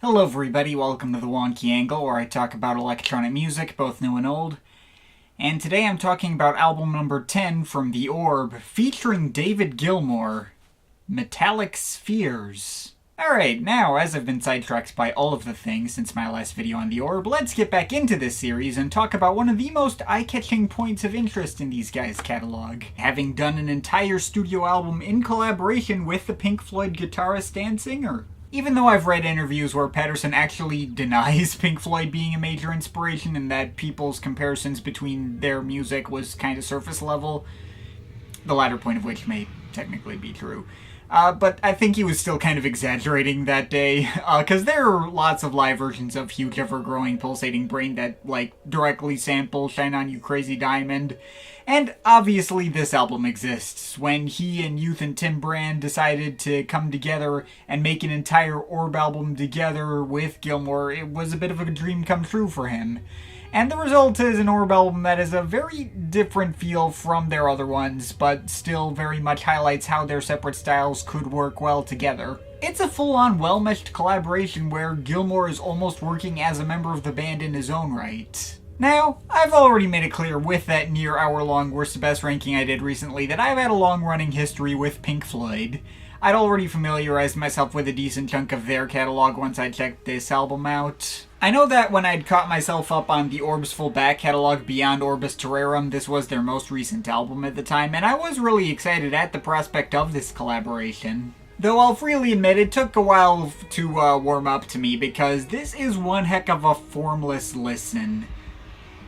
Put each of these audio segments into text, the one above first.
Hello everybody, welcome to the Wonky Angle, where I talk about electronic music, both new and old. And today I'm talking about album number 10 from The Orb, featuring David Gilmour, Metallic Spheres. Alright, now, as I've been sidetracked by all of the things since my last video on The Orb, let's get back into this series and talk about one of the most eye-catching points of interest in these guys' catalog. Having done an entire studio album in collaboration with the Pink Floyd guitarist and singer. Even though I've read interviews where Patterson actually denies Pink Floyd being a major inspiration and that people's comparisons between their music was kind of surface level, the latter point of which may technically be true. But I think he was still kind of exaggerating that day, because there are lots of live versions of Huge Ever-Growing Pulsating Brain that, directly sample Shine On You Crazy Diamond. And obviously this album exists. When he and Youth and Tim Brand decided to come together and make an entire Orb album together with Gilmour, it was a bit of a dream come true for him. And the result is an Orb album that is a very different feel from their other ones, but still very much highlights how their separate styles could work well together. It's a full-on well-meshed collaboration where Gilmour is almost working as a member of the band in his own right. Now, I've already made it clear with that near hour-long worst to best ranking I did recently that I've had a long-running history with Pink Floyd. I'd already familiarized myself with a decent chunk of their catalog once I checked this album out. I know that when I'd caught myself up on the Orb's full back catalog beyond Orbis Terrarum, this was their most recent album at the time, and I was really excited at the prospect of this collaboration. Though I'll freely admit it took a while to warm up to me, because this is one heck of a formless listen.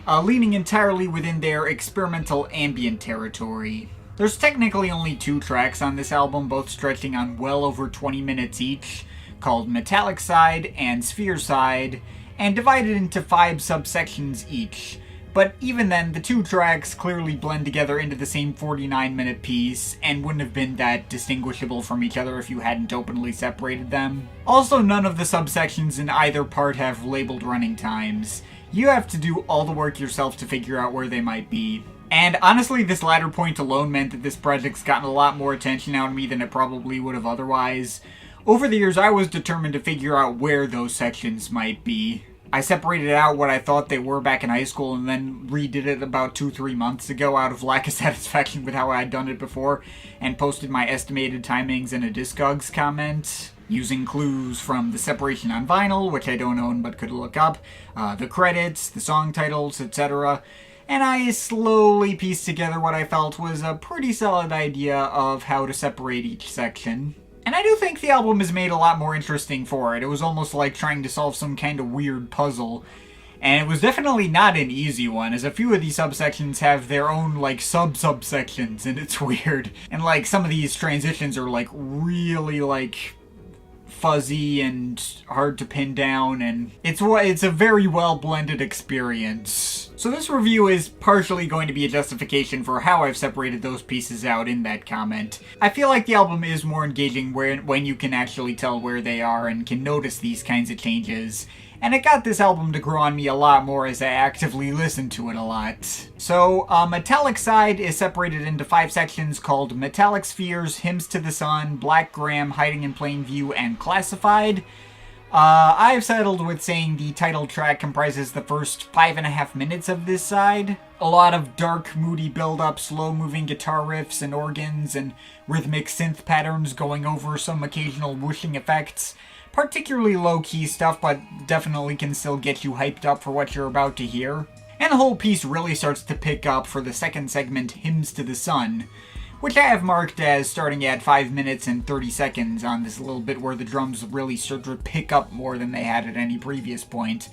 Leaning entirely within their experimental ambient territory. There's technically only 2 tracks on this album, both stretching on well over 20 minutes each, called Metallic Side and Sphere Side, and divided into 5 subsections each. But even then, the 2 tracks clearly blend together into the same 49-minute piece, and wouldn't have been that distinguishable from each other if you hadn't openly separated them. Also, none of the subsections in either part have labeled running times. You have to do all the work yourself to figure out where they might be. And honestly, this latter point alone meant that this project's gotten a lot more attention out of me than it probably would have otherwise. Over the years, I was determined to figure out where those sections might be. I separated out what I thought they were back in high school and then redid it about 2-3 months ago out of lack of satisfaction with how I had done it before, and posted my estimated timings in a Discogs comment, using clues from the separation on vinyl, which I don't own but could look up, the credits, the song titles, etc., and I slowly pieced together what I felt was a pretty solid idea of how to separate each section. And I do think the album is made a lot more interesting for it. It was almost like trying to solve some kind of weird puzzle. And it was definitely not an easy one, as a few of these subsections have their own, sub-subsections, and it's weird. And, some of these transitions are, really, fuzzy and hard to pin down, and it's a very well-blended experience. So this review is partially going to be a justification for how I've separated those pieces out in that comment. I feel like the album is more engaging when you can actually tell where they are and can notice these kinds of changes. And it got this album to grow on me a lot more as I actively listened to it a lot. So, Metallic Side is separated into 5 sections called Metallic Spheres, Hymns to the Sun, Black Graham, Hiding in Plain View, and Classified. I've settled with saying the title track comprises the first 5.5 minutes of this side. A lot of dark, moody build-up, slow-moving guitar riffs and organs, and rhythmic synth patterns going over some occasional whooshing effects. Particularly low-key stuff, but definitely can still get you hyped up for what you're about to hear. And the whole piece really starts to pick up for the second segment, Hymns to the Sun, which I have marked as starting at 5 minutes and 30 seconds on this little bit where the drums really start to pick up more than they had at any previous point.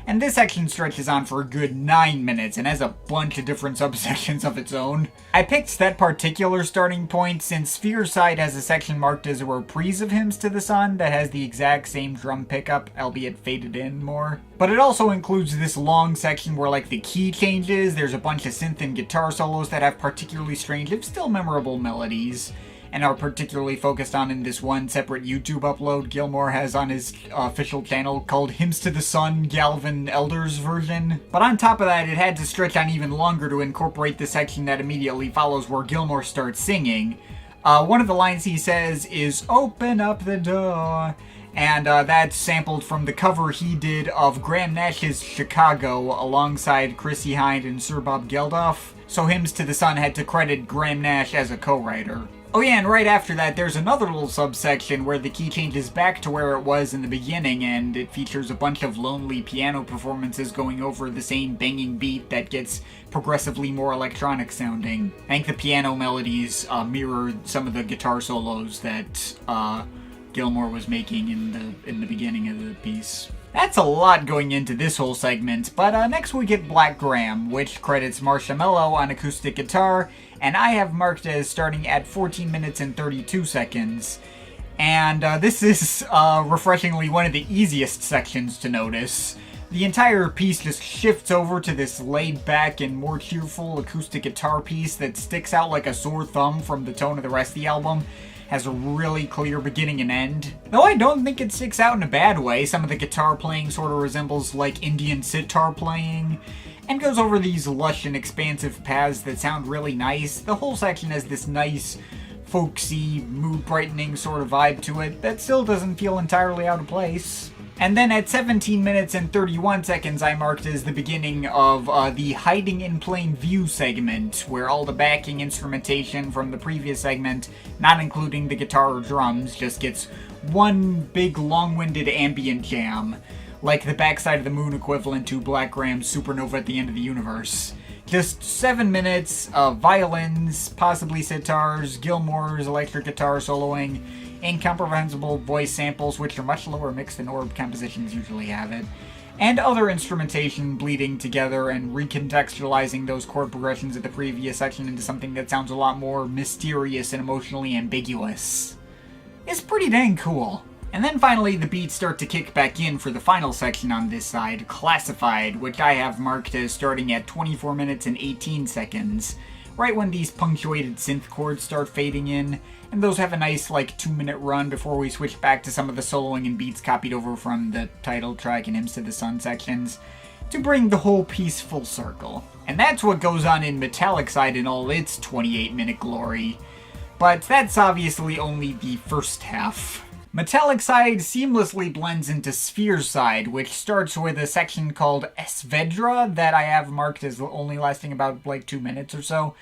And this section stretches on for a good 9 minutes and has a bunch of different subsections of its own. I picked that particular starting point since Sphere Side has a section marked as a reprise of Hymns to the Sun that has the exact same drum pickup, albeit faded in more. But it also includes this long section where the key changes, there's a bunch of synth and guitar solos that have particularly strange, if still memorable melodies, and are particularly focused on in this one separate YouTube upload Gilmour has on his official channel called Hymns to the Sun Galvin Elders version. But on top of that, it had to stretch on even longer to incorporate the section that immediately follows where Gilmour starts singing. One of the lines he says is, "Open up the door," And that's sampled from the cover he did of Graham Nash's Chicago alongside Chrissie Hynde and Sir Bob Geldof. So Hymns to the Sun had to credit Graham Nash as a co-writer. Oh yeah, and right after that there's another little subsection where the key changes back to where it was in the beginning, and it features a bunch of lonely piano performances going over the same banging beat that gets progressively more electronic sounding. I think the piano melodies mirror some of the guitar solos that Gilmour was making in the beginning of the piece. That's a lot going into this whole segment, but next we get Black Graham, which credits Marshmello on acoustic guitar, and I have marked as starting at 14 minutes and 32 seconds. And this is refreshingly one of the easiest sections to notice. The entire piece just shifts over to this laid-back and more cheerful acoustic guitar piece that sticks out like a sore thumb from the tone of the rest of the album. Has a really clear beginning and end. Though I don't think it sticks out in a bad way. Some of the guitar playing sort of resembles like Indian sitar playing, and goes over these lush and expansive paths that sound really nice. The whole section has this nice, folksy, mood-brightening sort of vibe to it that still doesn't feel entirely out of place. And then at 17 minutes and 31 seconds I marked as the beginning of the Hiding in Plain View segment, where all the backing instrumentation from the previous segment, not including the guitar or drums, just gets one big long-winded ambient jam, like the Backside of the Moon equivalent to Black Graham's Supernova at the End of the Universe. Just 7 minutes of violins, possibly sitars, Gilmour's electric guitar soloing, incomprehensible voice samples, which are much lower mixed than Orb compositions usually have it, and other instrumentation bleeding together and recontextualizing those chord progressions of the previous section into something that sounds a lot more mysterious and emotionally ambiguous. It's pretty dang cool. And then finally the beats start to kick back in for the final section on this side, Classified, which I have marked as starting at 24 minutes and 18 seconds, right when these punctuated synth chords start fading in, and those have a nice 2-minute run before we switch back to some of the soloing and beats copied over from the title track and Hymns to the Sun sections, to bring the whole piece full circle. And that's what goes on in Metallic Side in all its 28-minute glory. But that's obviously only the first half. Metallic Side seamlessly blends into Sphere Side, which starts with a section called Esvedra that I have marked as only lasting about 2 minutes or so.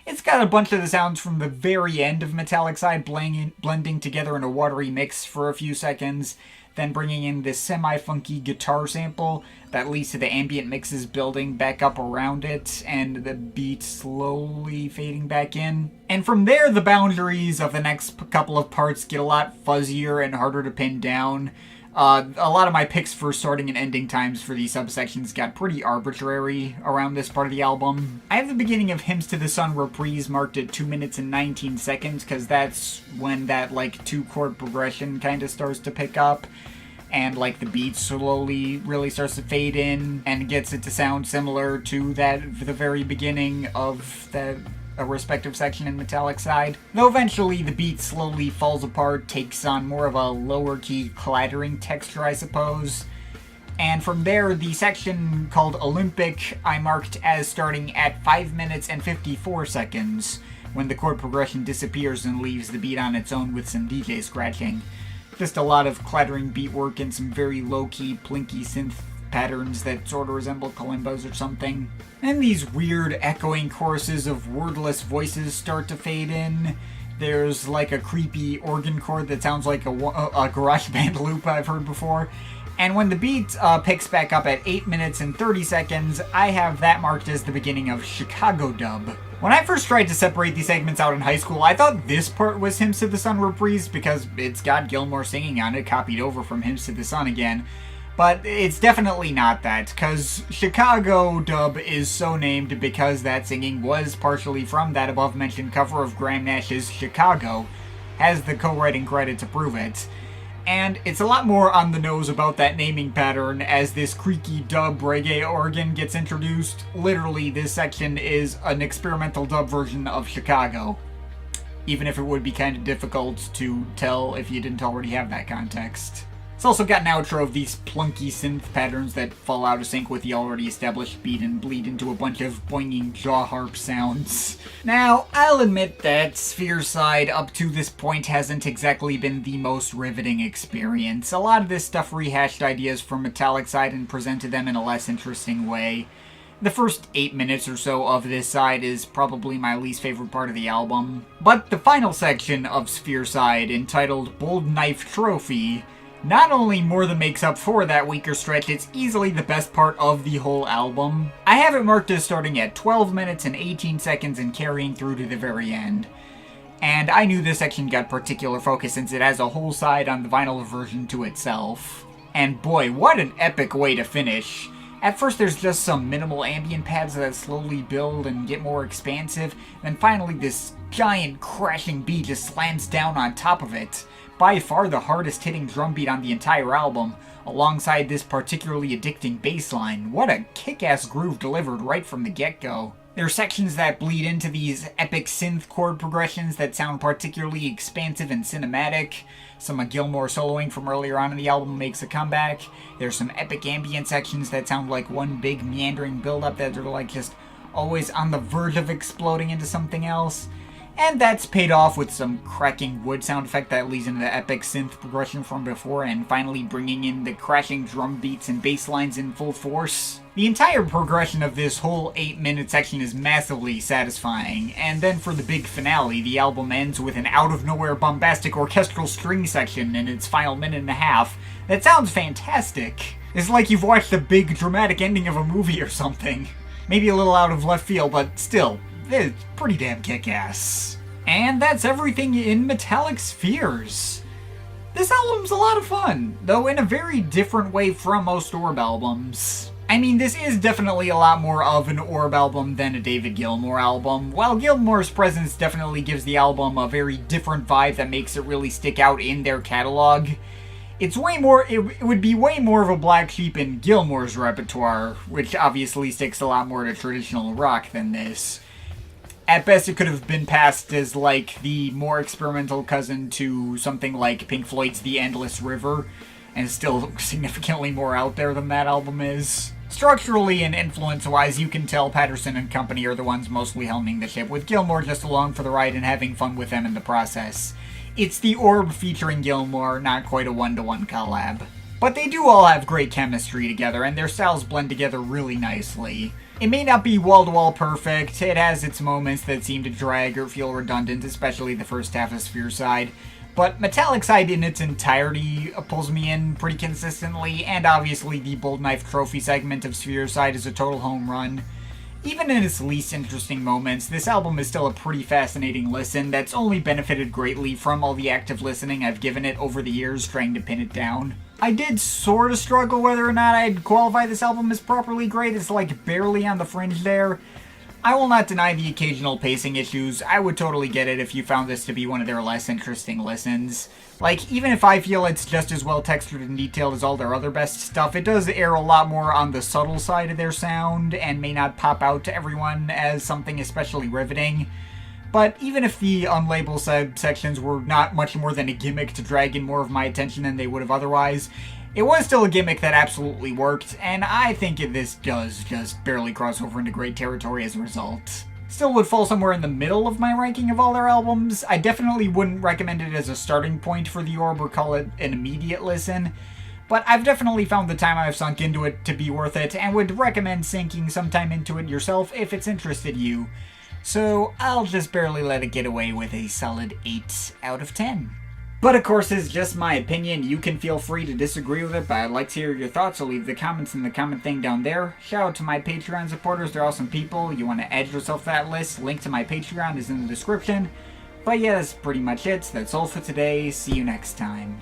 It's got a bunch of the sounds from the very end of Metallic Side blending together in a watery mix for a few seconds, then bringing in this semi-funky guitar sample that leads to the ambient mixes building back up around it, and the beat slowly fading back in. And from there, the boundaries of the next couple of parts get a lot fuzzier and harder to pin down. A lot of my picks for starting and ending times for these subsections got pretty arbitrary around this part of the album. I have the beginning of Hymns to the Sun reprise marked at 2 minutes and 19 seconds, because that's when that 2-chord progression kind of starts to pick up, and the beat slowly really starts to fade in, and gets it to sound similar to the very beginning of a respective section in Metallic Side. Though eventually the beat slowly falls apart, takes on more of a lower key clattering texture, I suppose. And from there, the section called Olympic I marked as starting at 5 minutes and 54 seconds, when the chord progression disappears and leaves the beat on its own with some DJ scratching. Just a lot of clattering beat work and some very low-key, plinky synth patterns that sort of resemble kalimbas or something. And these weird echoing choruses of wordless voices start to fade in. There's a creepy organ chord that sounds like a GarageBand loop I've heard before. And when the beat picks back up at 8 minutes and 30 seconds, I have that marked as the beginning of Chicago Dub. When I first tried to separate these segments out in high school, I thought this part was Hymns to the Sun reprise because it's got Gilmour singing on it, copied over from Hymns to the Sun again. But it's definitely not that, because Chicago Dub is so named because that singing was partially from that above-mentioned cover of Graham Nash's Chicago, has the co-writing credit to prove it. And it's a lot more on the nose about that naming pattern as this creaky dub reggae organ gets introduced. Literally, this section is an experimental dub version of Chicago, even if it would be kind of difficult to tell if you didn't already have that context. It's also got an outro of these plunky synth patterns that fall out of sync with the already established beat and bleed into a bunch of boinging jaw harp sounds. Now, I'll admit that Sphere Side up to this point hasn't exactly been the most riveting experience. A lot of this stuff rehashed ideas from Metallic Side and presented them in a less interesting way. The first 8 minutes or so of this side is probably my least favorite part of the album. But the final section of Sphere Side, entitled Bold Knife Trophy, not only more than makes up for that weaker stretch, it's easily the best part of the whole album. I have it marked as starting at 12 minutes and 18 seconds and carrying through to the very end. And I knew this section got particular focus since it has a whole side on the vinyl version to itself. And boy, what an epic way to finish. At first there's just some minimal ambient pads that slowly build and get more expansive, then finally this giant crashing beat just slams down on top of it. By far the hardest hitting drum beat on the entire album, alongside this particularly addicting bass line. What a kick-ass groove delivered right from the get-go. There are sections that bleed into these epic synth chord progressions that sound particularly expansive and cinematic. Some of Gilmour soloing from earlier on in the album makes a comeback. There's some epic ambient sections that sound like one big meandering build-up that are like just always on the verge of exploding into something else. And that's paid off with some cracking wood sound effect that leads into the epic synth progression from before, and finally bringing in the crashing drum beats and bass lines in full force. The entire progression of this whole 8-minute section is massively satisfying, and then for the big finale, the album ends with an out-of-nowhere bombastic orchestral string section in its final minute and a half that sounds fantastic. It's like you've watched a big dramatic ending of a movie or something. Maybe a little out of left field, but still, it's pretty damn kick-ass. And that's everything in Metallic Spheres. This album's a lot of fun, though in a very different way from most Orb albums. I mean, this is definitely a lot more of an Orb album than a David Gilmour album. While Gilmour's presence definitely gives the album a very different vibe that makes it really stick out in their catalog, it would be way more of a black sheep in Gilmour's repertoire, which obviously sticks a lot more to traditional rock than this. At best, it could have been passed as, like, the more experimental cousin to something like Pink Floyd's The Endless River, and still significantly more out there than that album is. Structurally and influence-wise, you can tell Patterson and company are the ones mostly helming the ship, with Gilmour just along for the ride and having fun with them in the process. It's the Orb featuring Gilmour, not quite a one-to-one collab. But they do all have great chemistry together, and their styles blend together really nicely. It may not be wall-to-wall perfect, it has its moments that seem to drag or feel redundant, especially the first half of Sphere Side, but Metallic Side in its entirety pulls me in pretty consistently, and obviously the Bold Knife Trophy segment of Sphere Side is a total home run. Even in its least interesting moments, this album is still a pretty fascinating listen that's only benefited greatly from all the active listening I've given it over the years trying to pin it down. I did sort of struggle whether or not I'd qualify this album as properly great. It's like barely on the fringe there. I will not deny the occasional pacing issues. I would totally get it if you found this to be one of their less interesting listens. Like, even if I feel it's just as well textured and detailed as all their other best stuff, it does err a lot more on the subtle side of their sound, and may not pop out to everyone as something especially riveting. But even if the unlabeled subsections were not much more than a gimmick to drag in more of my attention than they would have otherwise, it was still a gimmick that absolutely worked, and I think this does just barely cross over into great territory as a result. Still would fall somewhere in the middle of my ranking of all their albums. I definitely wouldn't recommend it as a starting point for the Orb or call it an immediate listen, but I've definitely found the time I've sunk into it to be worth it, and would recommend sinking some time into it yourself if it's interested you. So I'll just barely let it get away with a solid 8 out of 10. But of course, it's just my opinion. You can feel free to disagree with it, but I'd like to hear your thoughts, so leave the comments in the comment thing down there. Shout out to my Patreon supporters, they're awesome people. You want to add yourself to that list, link to my Patreon is in the description. But yeah, that's pretty much it. That's all for today. See you next time.